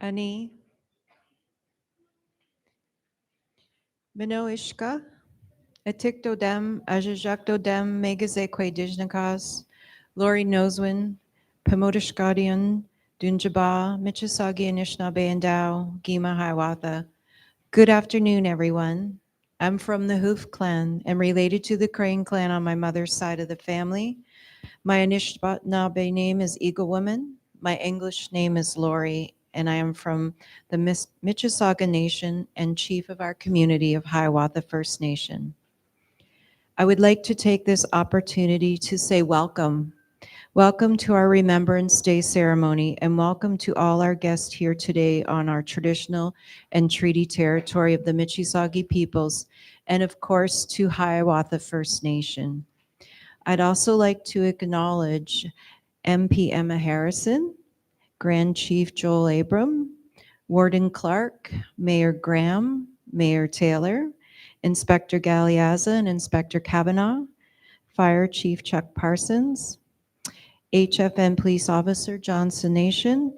Ani, Minoishka, Atikdodem, Ajajakdodem, Megazekwe Dijnakas, Lori Noswin, Pamodishkadian, Dunjaba, Michisagi Anishinaabe and Dao, Gima Hiawatha. Good afternoon, everyone. I'm from the Hoof clan and related to the Crane clan on my mother's side of the family. My Anishinaabe name is Eagle Woman. My English name is Lori, and I am from the Mississauga Nation and chief of our community of Hiawatha First Nation. I would like to take this opportunity to say welcome. Welcome to our Remembrance Day Ceremony, and welcome to all our guests here today on our traditional and treaty territory of the Mississauga peoples, and of course to Hiawatha First Nation. I'd also like to acknowledge MP Emma Harrison, Grand Chief Joel Abram, Warden Clark, Mayor Graham, Mayor Taylor, Inspector Galeazza and Inspector Kavanaugh, Fire Chief Chuck Parsons, HFN Police Officer Johnson Nation,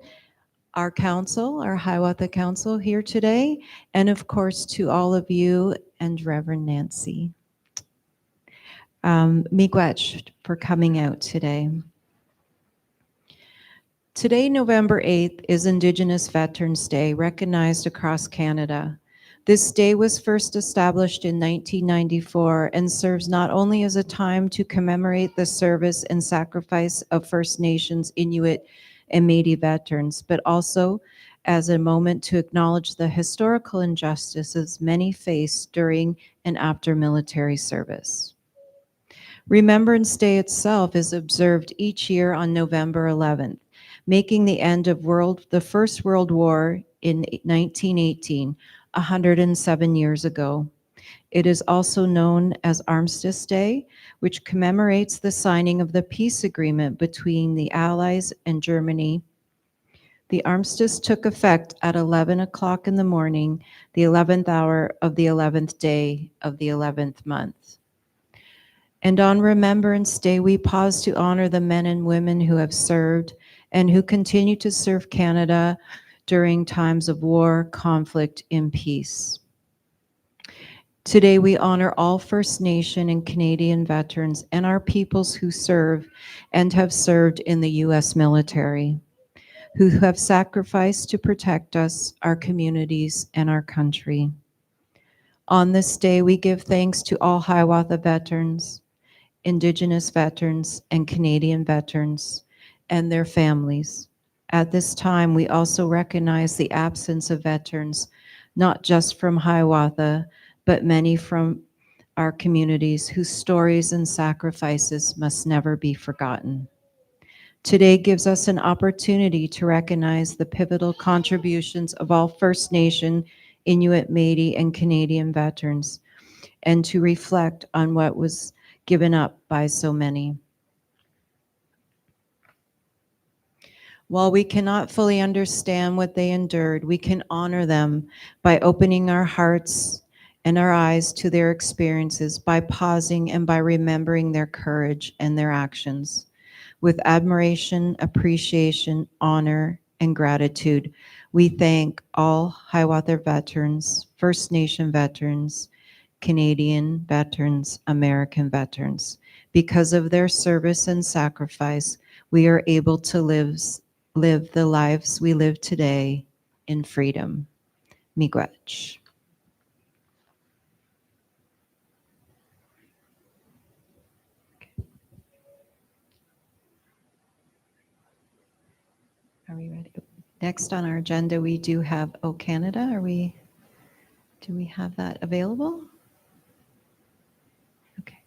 our council, our Hiawatha Council here today, and of course to all of you and Reverend Nancy. Miigwech for coming out today. Today, November 8th, is Indigenous Veterans Day, recognized across Canada. This day was first established in 1994 and serves not only as a time to commemorate the service and sacrifice of First Nations, Inuit, and Métis veterans, but also as a moment to acknowledge the historical injustices many faced during and after military service. Remembrance Day itself is observed each year on November 11th, making the end of the First World War in 1918, 107 years ago. It is also known as Armistice Day, which commemorates the signing of the peace agreement between the Allies and Germany. The armistice took effect at 11 o'clock in the morning, the 11th hour of the 11th day of the 11th month. And on Remembrance Day, we pause to honor the men and women who have served and who continue to serve Canada during times of war, conflict, and peace. Today, we honor all First Nation and Canadian veterans and our peoples who serve and have served in the U.S. military, who have sacrificed to protect us, our communities, and our country. On this day, we give thanks to all Hiawatha veterans, Indigenous veterans, and Canadian veterans, and their families. At this time, we also recognize the absence of veterans, not just from Hiawatha, but many from our communities whose stories and sacrifices must never be forgotten. Today gives us an opportunity to recognize the pivotal contributions of all First Nation, Inuit, Métis, and Canadian veterans, and to reflect on what was given up by so many. While we cannot fully understand what they endured, we can honor them by opening our hearts and our eyes to their experiences, by pausing and by remembering their courage and their actions. With admiration, appreciation, honor, and gratitude, we thank all Hiawatha veterans, First Nation veterans, Canadian veterans, American veterans. Because of their service and sacrifice, we are able to live the lives we live today in freedom. Miigwech. Are we ready? Next on our agenda, we do have O Canada. Do we have that available? Okay.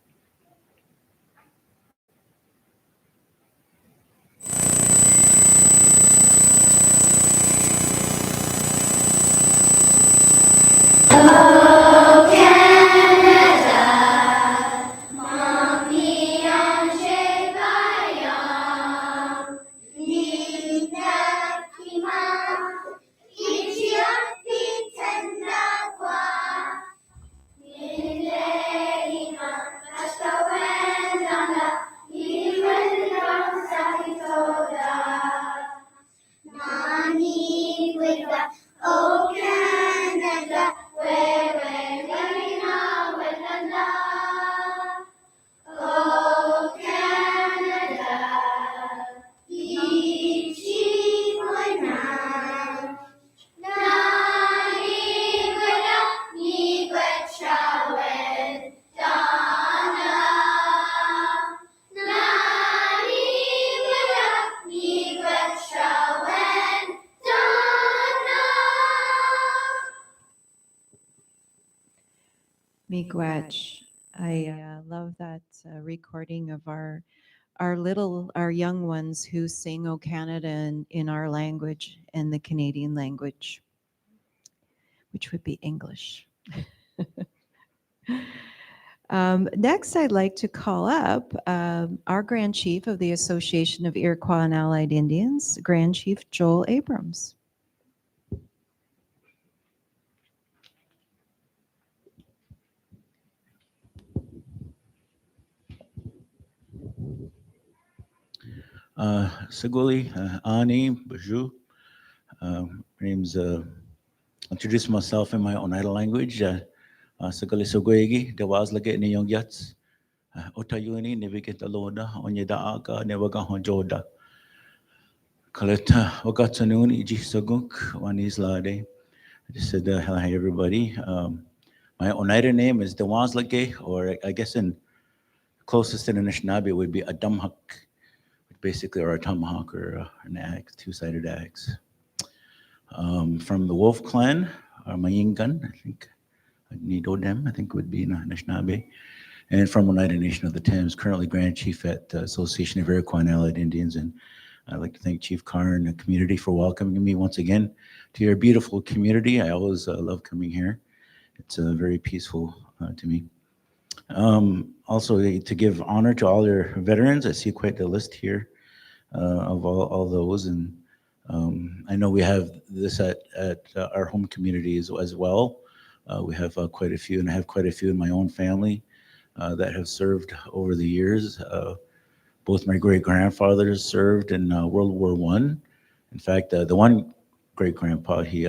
Miigwech. I love that recording of our young ones who sing "O Canada" in our language and the Canadian language, which would be English. Next, I'd like to call up our Grand Chief of the Association of Iroquois and Allied Indians, Grand Chief Joel Abrams. Saguli, Ani, Baju. My name's, introduce myself in my own idle language. Saguli Sugwegi, Dewazlage ni Young Yats. Otayuni, Nivigit Alona, Onyedaaga, Nevaga Honjoda. Kaleta, Ogatanun, Iji Sagunk, Wanislade. I just said, hi everybody. My Oneida name is Dewazlage, or I guess in closest to the Anishinaabe would be Adamhak, which basically are a tomahawk or an axe, two-sided axe. From the Wolf Clan, Mayingan, I think, Nidodem, I think would be in Anishinaabe, and from Oneida Nation of the Thames, currently Grand Chief at the Association of Iroquois and Allied Indians. And I'd like to thank Chief Carr and the community for welcoming me once again to your beautiful community. I always love coming here. It's very peaceful to me. Also, to give honor to all your veterans, I see quite the list here of all those. And I know we have this at our home communities as well. We have quite a few, and I have quite a few in my own family that have served over the years. Both my great grandfathers served in World War One. In fact, the one great grandpa he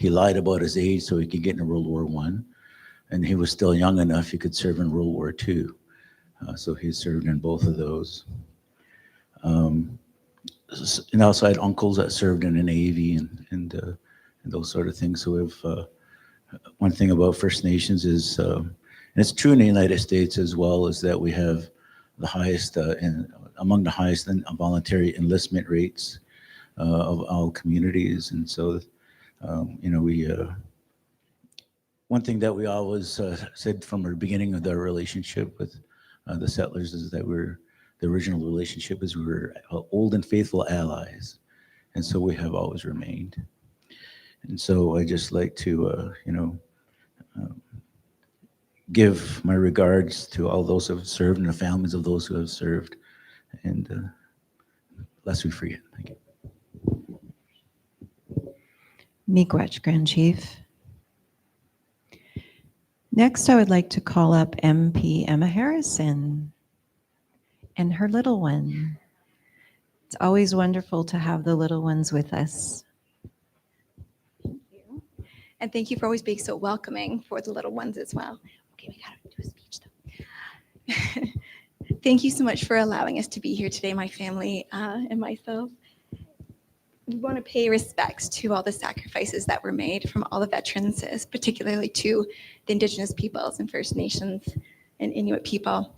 lied about his age so he could get into World War One, and he was still young enough he could serve in World War Two. So he served in both of those. Um, and also I had uncles that served in the Navy and those sort of things. So if one thing about First Nations is, and it's true in the United States as well, is that we have the highest among the highest voluntary enlistment rates of all communities. And so, we one thing that we always said from the beginning of our relationship with the settlers is that the original relationship is we were old and faithful allies, and so we have always remained. And so I just like to, give my regards to all those who have served and the families of those who have served, and lest we forget. Thank you. Miigwech, Grand Chief. Next, I would like to call up MP Emma Harrison and her little one. It's always wonderful to have the little ones with us. Thank you. And thank you for always being so welcoming for the little ones as well. Okay, we gotta do a speech though. Thank you so much for allowing us to be here today, my family and myself. We want to pay respects to all the sacrifices that were made from all the veterans, particularly to the Indigenous peoples and First Nations and Inuit people.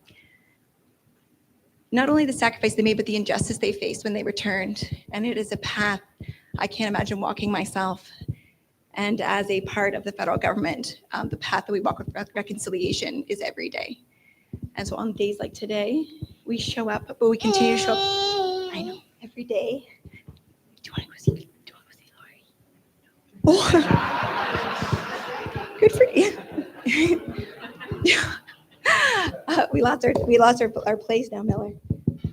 Not only the sacrifice they made, but the injustice they faced when they returned. And it is a path I can't imagine walking myself. And as a part of the federal government, the path that we walk with reconciliation is every day. And so on days like today, we show up, but we continue to show up, I know, every day. Do you want to go see Lori? Oh. Good for you. We lost our place now, Miller.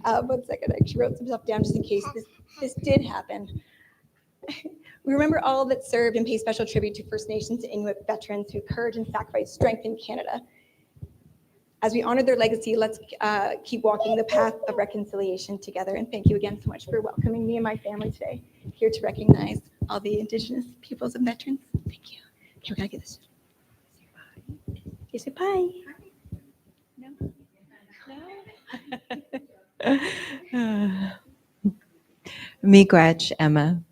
1 second, I actually wrote some stuff down just in case this did happen. We remember all that served and pay special tribute to First Nations and Inuit veterans who courage and sacrifice strengthened Canada. As we honor their legacy, let's keep walking the path of reconciliation together. And thank you again so much for welcoming me and my family today, here to recognize all the Indigenous peoples and veterans. Thank you. Okay, we gotta get this. You say bye. No? Miigwech, Emma.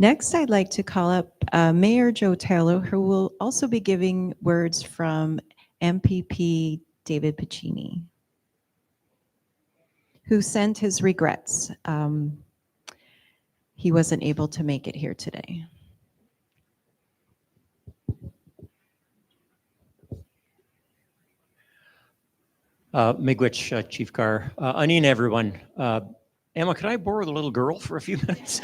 Next, I'd like to call up Mayor Joe Taylor, who will also be giving words from MPP David Piccini, who sent his regrets. He wasn't able to make it here today. Miigwech, Chief Carr. Anin, everyone. Emma, could I borrow the little girl for a few minutes?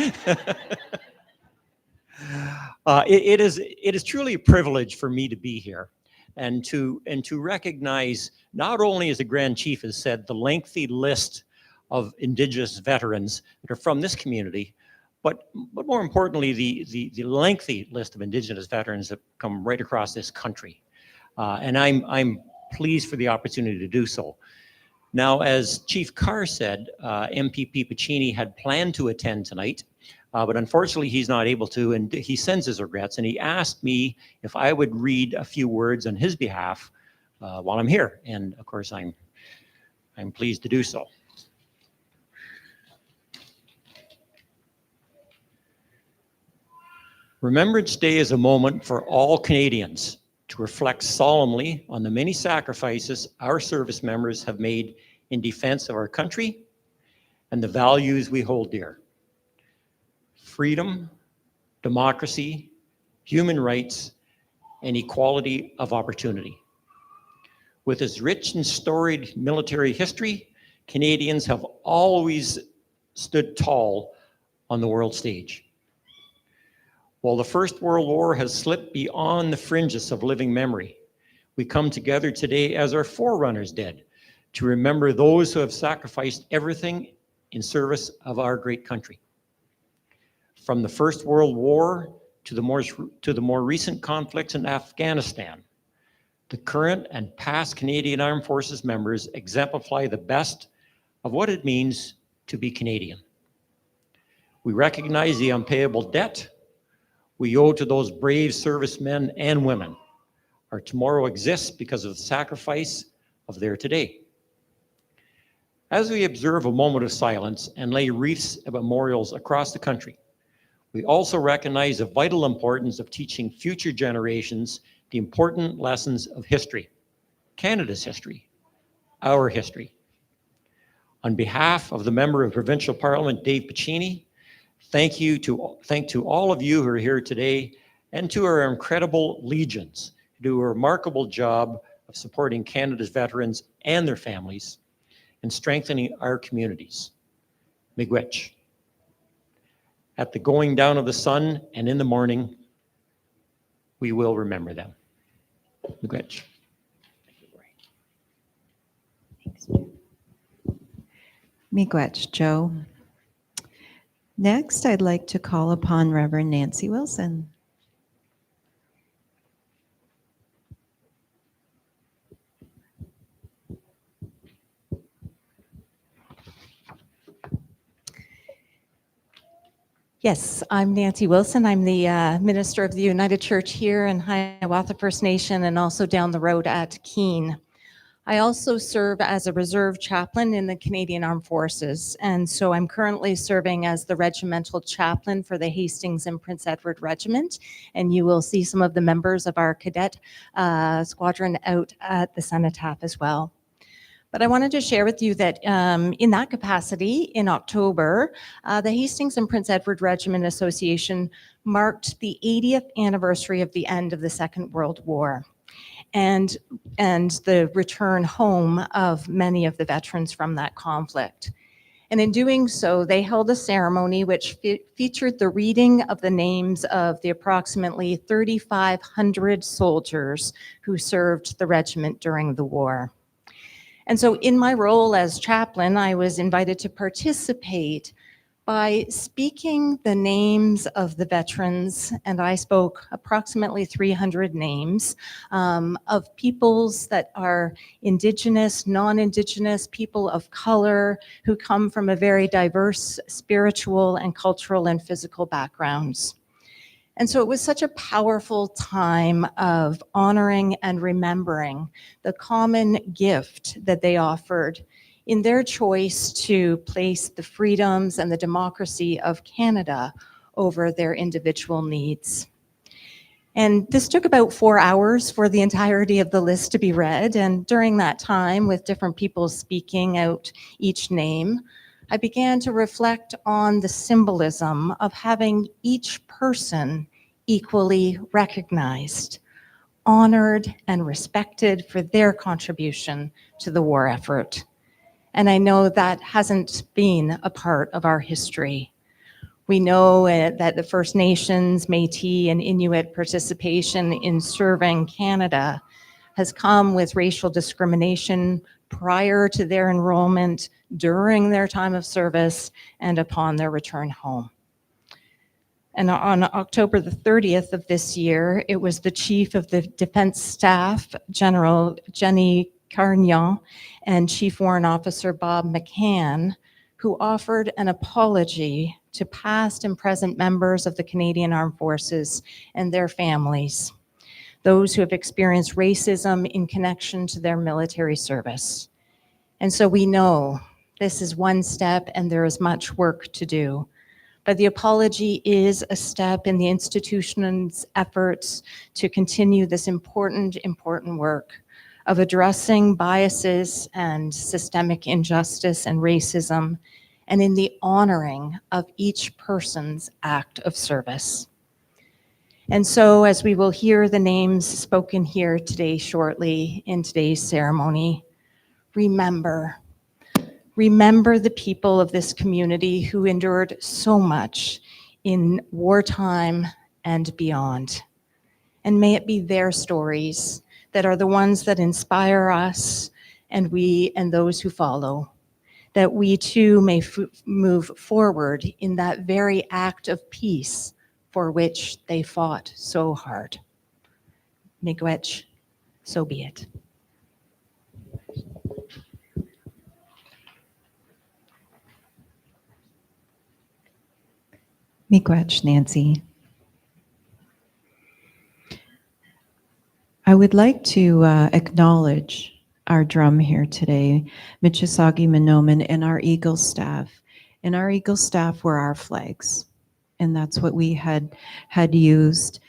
It is truly a privilege for me to be here and to recognize, not only, as the Grand Chief has said, the lengthy list of Indigenous veterans that are from this community, but more importantly, the lengthy list of Indigenous veterans that come right across this country. And I'm pleased for the opportunity to do so. Now, as Chief Carr said, MPP Piccini had planned to attend tonight, but unfortunately he's not able to, and he sends his regrets, and he asked me if I would read a few words on his behalf while I'm here, and of course I'm pleased to do so. Remembrance Day is a moment for all Canadians to reflect solemnly on the many sacrifices our service members have made in defense of our country and the values we hold dear: freedom, democracy, human rights, and equality of opportunity. With its rich and storied military history, Canadians have always stood tall on the world stage. While the First World War has slipped beyond the fringes of living memory, we come together today as our forerunners did, to remember those who have sacrificed everything in service of our great country. From the First World War to the more recent conflicts in Afghanistan, the current and past Canadian Armed Forces members exemplify the best of what it means to be Canadian. We recognize the unpayable debt we owe to those brave servicemen and women. Our tomorrow exists because of the sacrifice of their today. As we observe a moment of silence and lay wreaths of memorials across the country, we also recognize the vital importance of teaching future generations the important lessons of history, Canada's history, our history. On behalf of the Member of Provincial Parliament, Dave Piccini, thank to all of you who are here today, and to our incredible legions who do a remarkable job of supporting Canada's veterans and their families and strengthening our communities. Miigwech. At the going down of the sun and in the morning, we will remember them. Miigwech. Miigwech, Joe. Next, I'd like to call upon Reverend Nancy Wilson. Yes, I'm Nancy Wilson. I'm the minister of the United Church here in Hiawatha First Nation and also down the road at Keene. I also serve as a reserve chaplain in the Canadian Armed Forces, and so I'm currently serving as the regimental chaplain for the Hastings and Prince Edward Regiment, and you will see some of the members of our cadet squadron out at the Cenotaph as well. But I wanted to share with you that in that capacity, in October, the Hastings and Prince Edward Regiment Association marked the 80th anniversary of the end of the Second World War and the return home of many of the veterans from that conflict. And in doing so, they held a ceremony which featured the reading of the names of the approximately 3,500 soldiers who served the regiment during the war. And so in my role as chaplain, I was invited to participate by speaking the names of the veterans, and I spoke approximately 300 names of peoples that are Indigenous, non-Indigenous, people of color who come from a very diverse spiritual and cultural and physical backgrounds. And so it was such a powerful time of honoring and remembering the common gift that they offered in their choice to place the freedoms and the democracy of Canada over their individual needs. And this took about 4 hours for the entirety of the list to be read. And during that time, with different people speaking out each name, I began to reflect on the symbolism of having each person equally recognized. honored and respected for their contribution to the war effort. And I know that hasn't been a part of our history. We know that the First Nations, Métis, and Inuit participation in serving Canada has come with racial discrimination prior to their enrollment, during their time of service, and upon their return home. And on October the 30th of this year, it was the Chief of the Defense Staff, General Jenny Carignan, and Chief Warrant Officer Bob McCann, who offered an apology to past and present members of the Canadian Armed Forces and their families, those who have experienced racism in connection to their military service. And so we know this is one step and there is much work to do. But the apology is a step in the institution's efforts to continue this important work of addressing biases and systemic injustice and racism, and in the honoring of each person's act of service. And so, as we will hear the names spoken here today shortly in today's ceremony, remember the people of this community who endured so much in wartime and beyond. And may it be their stories that are the ones that inspire us and those who follow, that we too may move forward in that very act of peace for which they fought so hard. Miigwech, so be it. Miigwech, Nancy. I would like to acknowledge our drum here today, Michisagi Minoman, and our Eagle staff. And our Eagle staff were our flags, and that's what we had used.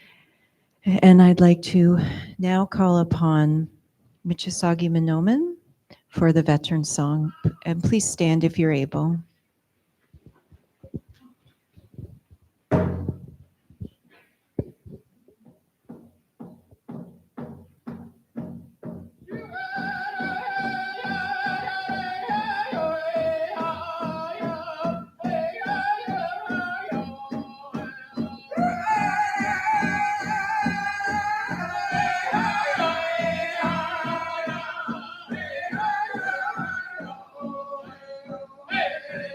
And I'd like to now call upon Michisagi Minoman for the veteran song. And please stand if you're able. Hey!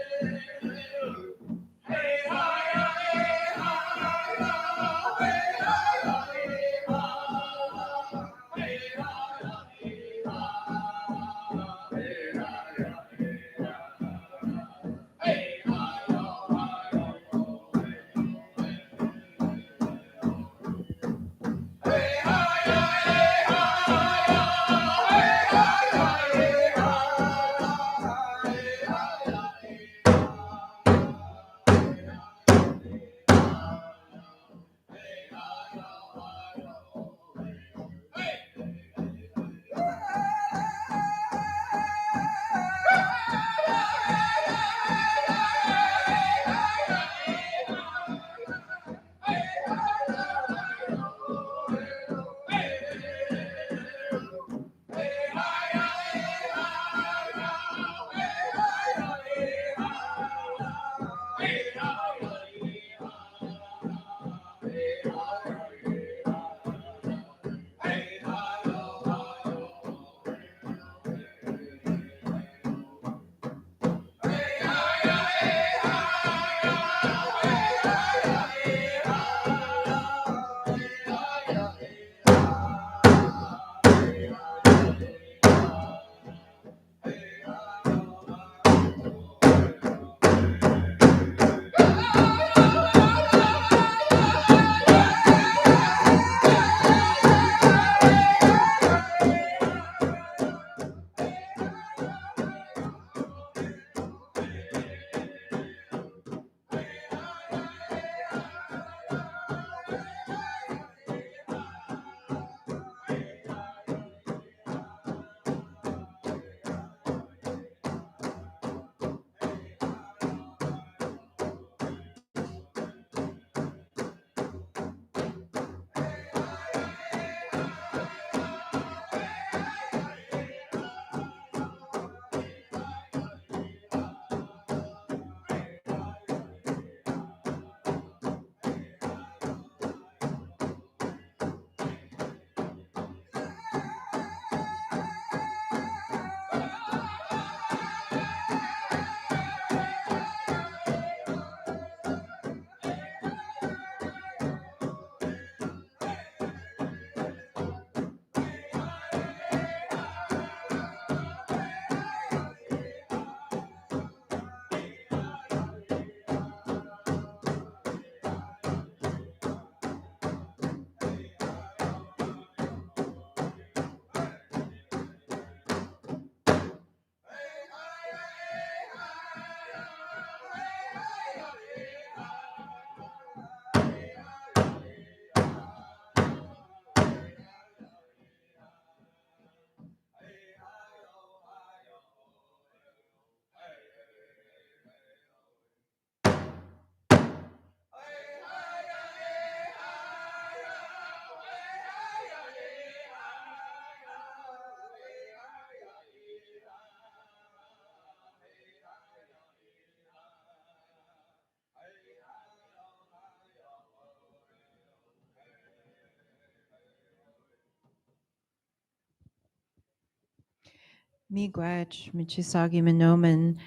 Miigwech, Michisagi Minoman.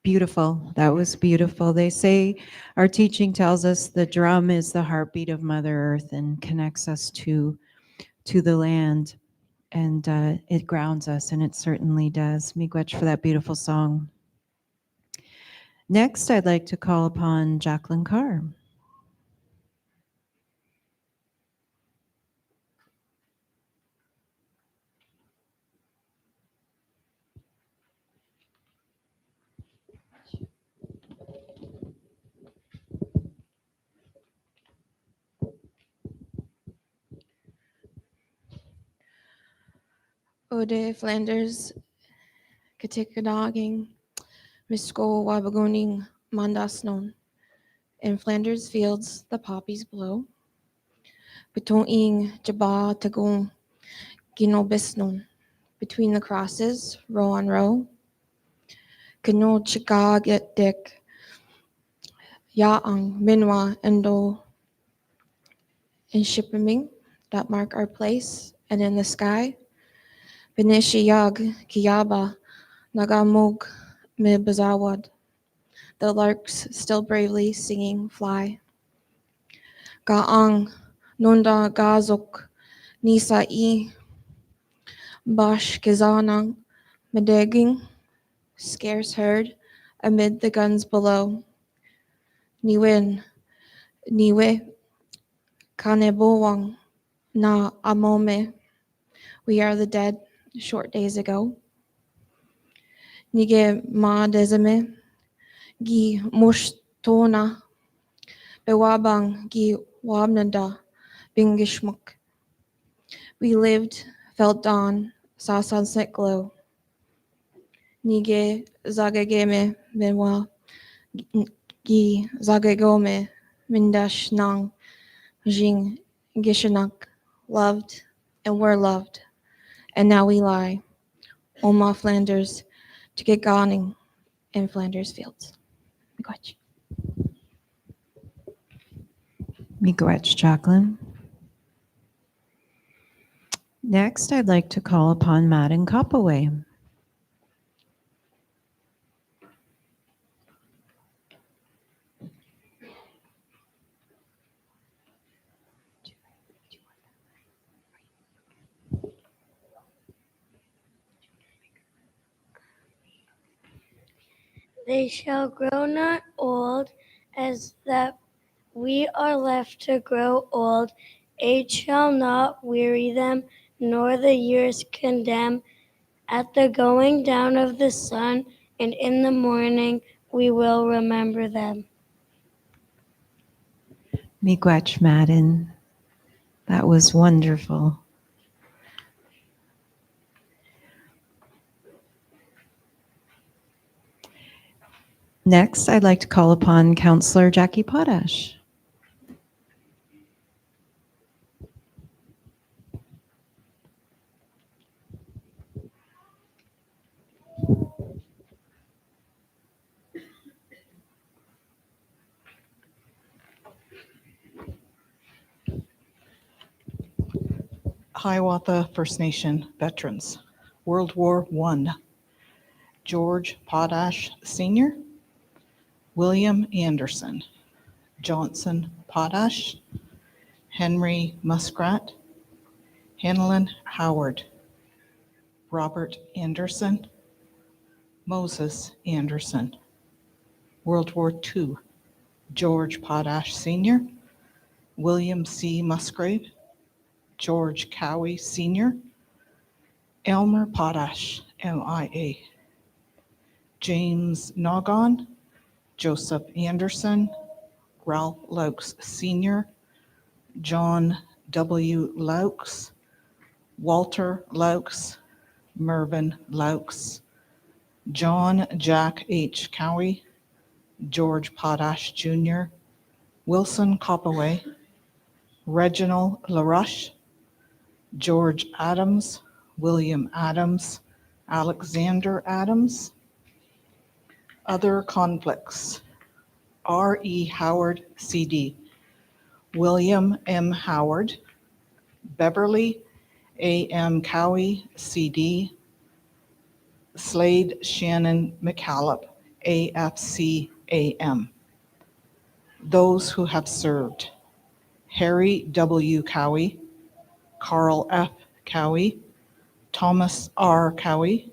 Beautiful. That was beautiful. They say our teaching tells us the drum is the heartbeat of Mother Earth and connects us to the land, and it grounds us, and it certainly does. Miigwech for that beautiful song. Next, I'd like to call upon Jacqueline Carr. Ode Flanders, Katikadaging, Misko Wabagoning, Mandasnon. In Flanders fields the poppies blow. Betoing Jaba Tagong, Ginobisnon. Between the crosses, row on row. Kano Chikaget Dik, Yaang, Minwa, Endo, and Shipaming that mark our place. And in the sky, Benishi Yag, Kiyaba, Nagamog, Mibazawad. The larks still bravely singing fly. Gaang, Nunda Gazok, Nisa I, Bash Kizanang, Medeging, scarce heard amid the guns below. Niwin, Niwe, Kanebowang, Na Amome, we are the dead short days ago. Nige Ma Dezame, Gi Mushtona, Bewabang, Gi Wabnada, Bingishmuk. We lived, felt dawn, saw sunset glow. Nige Zagageme Minwa, Gi Zagagome, Mindash Nang, Jing Gishanak, loved and were loved. And now we lie, Oma Flanders, to get gawning in Flanders fields. Miigwech. Miigwech, Jacqueline. Next, I'd like to call upon Madden Kopaway. They shall grow not old, as that we are left to grow old. Age shall not weary them, nor the years condemn. At the going down of the sun, and in the morning, we will remember them. Miigwech, Madden. That was wonderful. Next, I'd like to call upon Counselor Jackie Potash. Hiawatha First Nation veterans. World War I. George Potash Sr., William Anderson, Johnson Potash, Henry Muskrat, Hanlon Howard, Robert Anderson, Moses Anderson. World War II. George Potash Sr., William C. Musgrave, George Cowie Sr., Elmer Potash, MIA, James Nogon, Joseph Anderson, Ralph Laux Sr., John W. Laux, Walter Laux, Mervyn Laux, John Jack H. Cowie, George Potash Jr., Wilson Copaway, Reginald LaRush, George Adams, William Adams, Alexander Adams. Other conflicts. R. E. Howard, C.D., William M. Howard, Beverly A.M. Cowie, CD, Slade Shannon McCallop, AFC-AM. Those who have served: Harry W. Cowie, Carl F. Cowie, Thomas R. Cowie,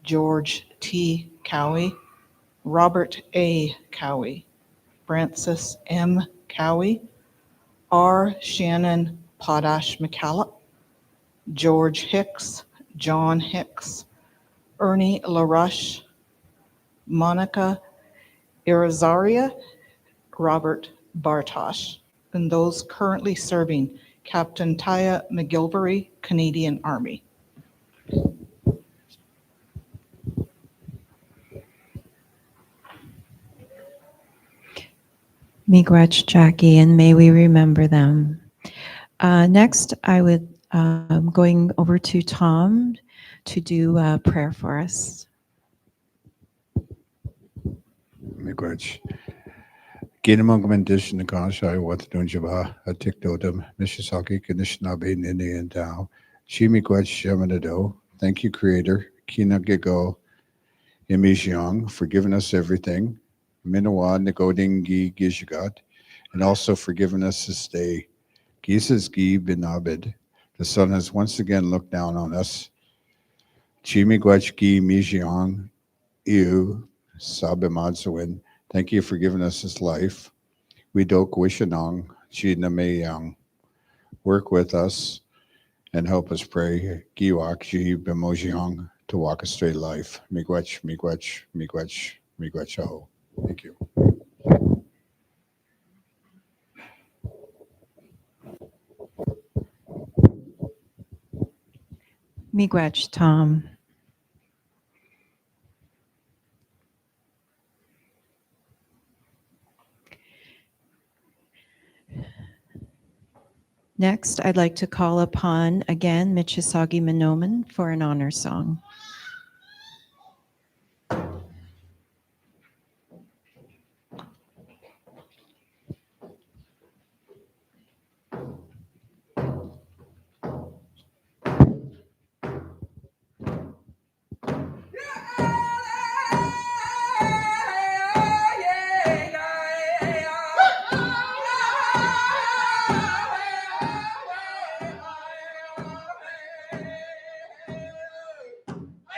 George T. Cowie, Robert A. Cowie, Francis M. Cowie, R. Shannon Potash McCallop, George Hicks, John Hicks, Ernie LaRush, Monica Irizaria, Robert Bartosh, and those currently serving: Captain Taya McGilvery, Canadian Army. Miigwech, Jackie, and may we remember them. Next, I would going over to Tom to do a prayer for us. Miigwech. Ginamongamendish Nakashai Watadunjaba, Atikdodam, Mississauga, Kanishnabe, Nini and Tao, Shimiigwech Shamanado. Thank you, Creator, Kina Gigo, Imijiang, for giving us everything, Minawa Nigodingi Gijagat, and also for giving us this day. Gisas Gi Binabid, the sun has once again looked down on us. Chimiigwech Gi Mijiang, Iu, Sabimadsawin. Thank you for giving us this life. We dok wishanong, chi namayang. Work with us and help us pray. Giwak ji bimojiang to walk a straight life. Miigwech, miigwech, miigwech, miigwech aho. Thank you. Miigwech, Tom. Next, I'd like to call upon, again, Michisagi Minoman for an honor song. Hey!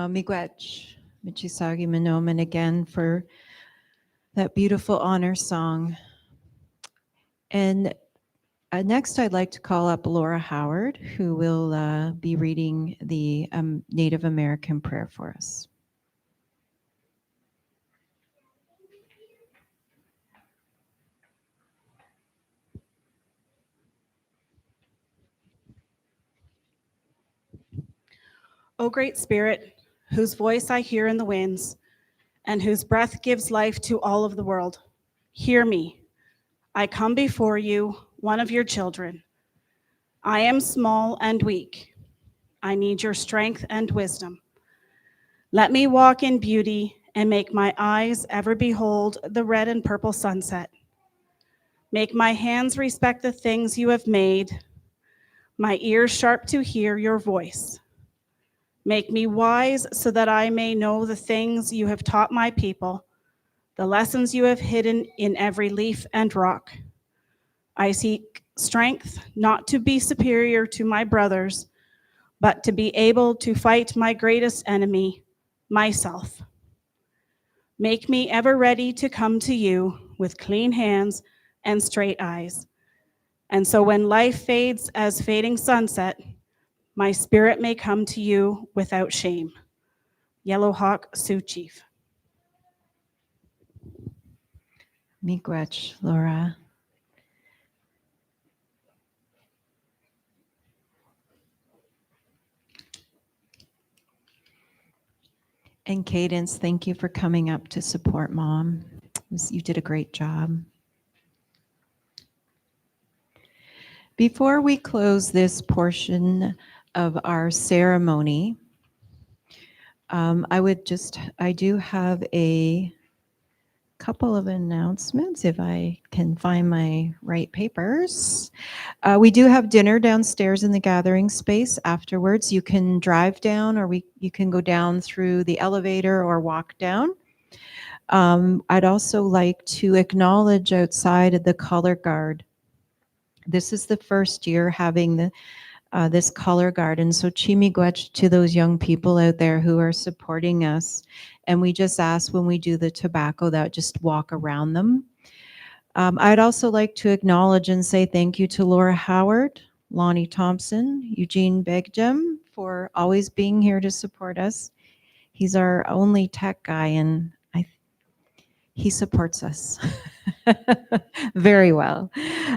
Miigwech, Michisagi Minomen again for that beautiful honor song. And next, I'd like to call up Laura Howard, who will be reading the Native American prayer for us. O Great Spirit, whose voice I hear in the winds, and whose breath gives life to all of the world, hear me. I come before you, one of your children. I am small and weak. I need your strength and wisdom. Let me walk in beauty and make my eyes ever behold the red and purple sunset. Make my hands respect the things you have made, my ears sharp to hear your voice. Make me wise so that I may know the things you have taught my people, the lessons you have hidden in every leaf and rock. I seek strength not to be superior to my brothers, but to be able to fight my greatest enemy, myself. Make me ever ready to come to you with clean hands and straight eyes. And so when life fades as fading sunset, my spirit may come to you without shame. Yellow Hawk Sioux Chief. Miigwech, Laura. And Cadence, thank you for coming up to support Mom. You did a great job. Before we close this portion of our ceremony, I do have a couple of announcements if I can find my right papers. We do have dinner downstairs in the gathering space afterwards. You can drive down or you can go down through the elevator or walk down. I'd also like to acknowledge outside of the color guard. This is the first year having this color guard. And so chimigwech to those young people out there who are supporting us. And we just ask when we do the tobacco that just walk around them. I'd also like to acknowledge and say thank you to Laura Howard, Lonnie Thompson, Eugene Begjem for always being here to support us. He's our only tech guy and he supports us very well.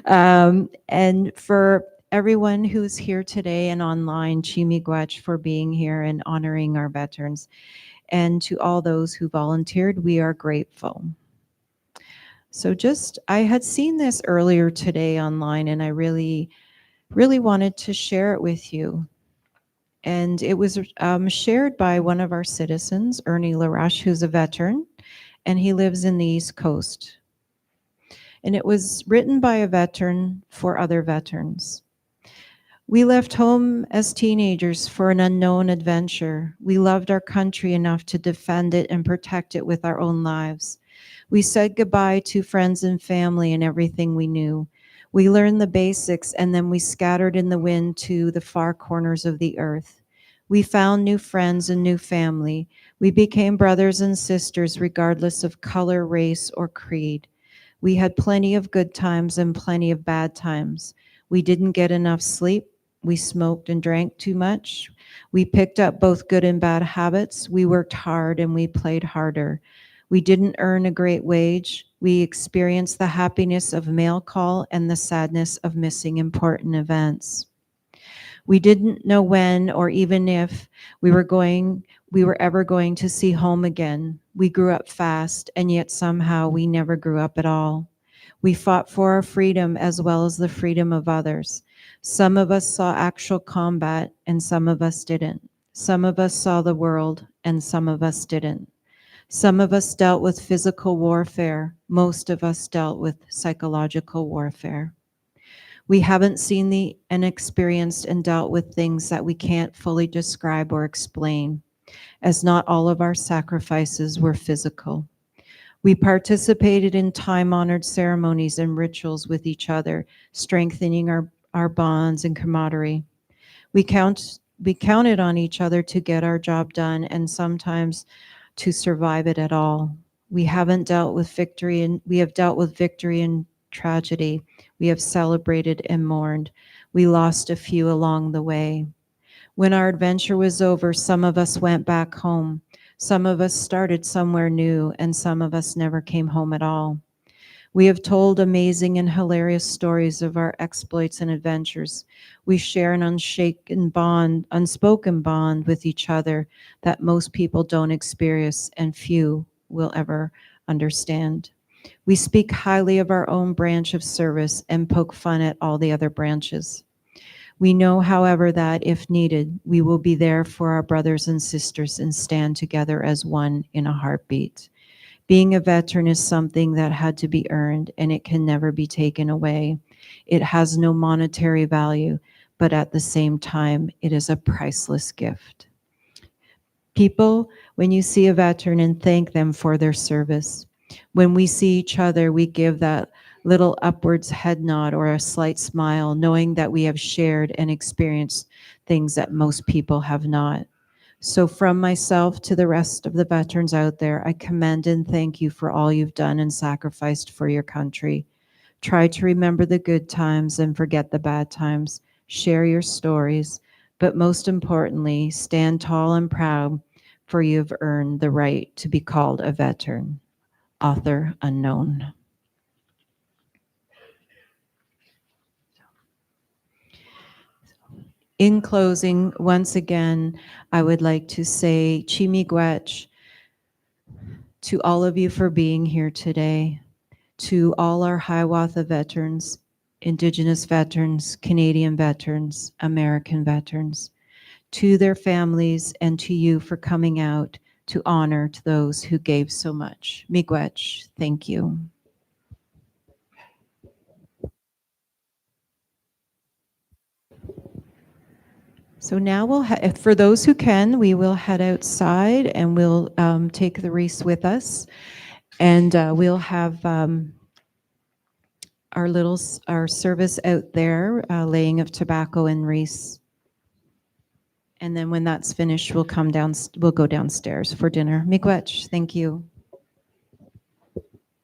And for everyone who's here today and online, chimigwech for being here and honoring our veterans. And to all those who volunteered, we are grateful. So I had seen this earlier today online and I really, really wanted to share it with you. And it was shared by one of our citizens, Ernie LaRush, who's a veteran, and he lives in the East Coast. And it was written by a veteran for other veterans. We left home as teenagers for an unknown adventure. We loved our country enough to defend it and protect it with our own lives. We said goodbye to friends and family and everything we knew. We learned the basics and then we scattered in the wind to the far corners of the earth. We found new friends and new family. We became brothers and sisters regardless of color, race, or creed. We had plenty of good times and plenty of bad times. We didn't get enough sleep. We smoked and drank too much. We picked up both good and bad habits. We worked hard and we played harder. We didn't earn a great wage. We experienced the happiness of mail call and the sadness of missing important events. We didn't know when or even if we were ever going to see home again. We grew up fast, and yet somehow we never grew up at all. We fought for our freedom as well as the freedom of others. Some of us saw actual combat, and some of us didn't. Some of us saw the world, and some of us didn't. Some of us dealt with physical warfare. Most of us dealt with psychological warfare. We haven't seen and experienced and dealt with things that we can't fully describe or explain, as not all of our sacrifices were physical. We participated in time-honored ceremonies and rituals with each other, strengthening our bonds and camaraderie. We we counted on each other to get our job done and sometimes to survive it at all. We haven't dealt with victory, and we have dealt with victory and tragedy. We have celebrated and mourned. We lost a few along the way. When our adventure was over, some of us went back home. Some of us started somewhere new, and some of us never came home at all. We have told amazing and hilarious stories of our exploits and adventures. We share an unspoken bond with each other that most people don't experience and few will ever understand. We speak highly of our own branch of service and poke fun at all the other branches. We know, however, that if needed, we will be there for our brothers and sisters and stand together as one in a heartbeat. Being a veteran is something that had to be earned and it can never be taken away. It has no monetary value, but at the same time, it is a priceless gift. People, when you see a veteran and thank them for their service, when we see each other, we give that little upwards head nod or a slight smile, knowing that we have shared and experienced things that most people have not. So from myself to the rest of the veterans out there, I commend and thank you for all you've done and sacrificed for your country. Try to remember the good times and forget the bad times. Share your stories, but most importantly, stand tall and proud, for you have earned the right to be called a veteran. Author unknown. In closing, once again, I would like to say Chimigwech to all of you for being here today, to all our Hiawatha veterans, Indigenous veterans, Canadian veterans, American veterans, to their families, and to you for coming out to honor to those who gave so much. Miigwech, thank you. So now for those who can, we will head outside and we'll take the wreaths with us, and we'll have our service out there, laying of tobacco and wreaths. And then when that's finished, we'll go downstairs for dinner. Miigwech, thank you.